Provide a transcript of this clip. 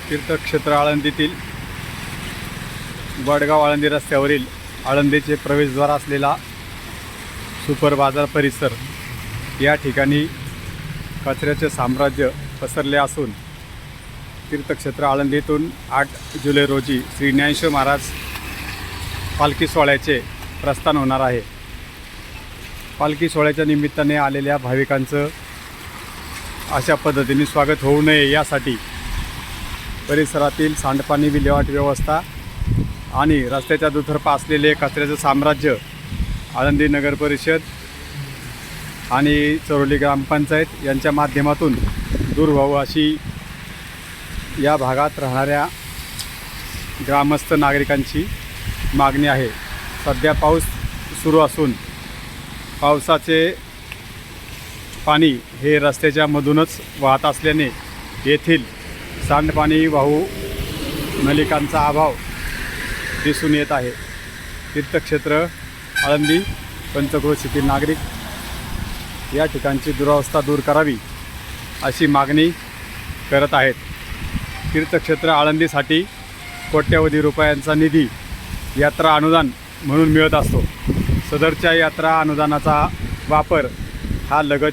तीर्थक्षेत्र आळंदीतील वडगाव आळंदी रस्त्यावरील आळंदीचे प्रवेशद्वार असलेला सुपर बाजार परिसर या ठिकाणी कचऱ्याचे साम्राज्य पसरले असून तीर्थक्षेत्र आळंदीतून 8 जुलै रोजी श्री ज्ञानेश्वर महाराज पालखी सोहळ्याचे प्रस्थान होणार आहे। पालखी सोहळ्याच्या निमित्ताने आलेल्या भाविकांचं अशा पद्धतीने स्वागत होऊ नये यासाठी परिसरातील सांडपाणी विल्हेवाट व्यवस्था आणि रस्त्याच्या दुतर्फा असलेले कचऱ्याचं साम्राज्य आळंदी नगर परिषद आणि चरोली ग्रामपंचायत यांच्या माध्यमातून दूर व्हावं अशी या भागात राहणाऱ्या ग्रामस्थ नागरिकांची मागणी आहे। सध्या पाऊस सुरू असून पावसाचे पाणी हे रस्त्याच्या मधूनच वाहत असल्याने येथील सांडपाणी वाहू नलिकांचा अभाव दिसून येत आहे। तीर्थक्षेत्र आळंदी पंचक्रोशीतील नागरिक या ठिकाणची दुरावस्था दूर करावी अशी मागणी करत आहेत। तीर्थक्षेत्र आळंदीसाठी कोट्यवधी रुपयांचा निधी यात्रा अनुदान म्हणून मिळत असतो। सदरच्या यात्रा अनुदानाचा वापर हा लगतच्या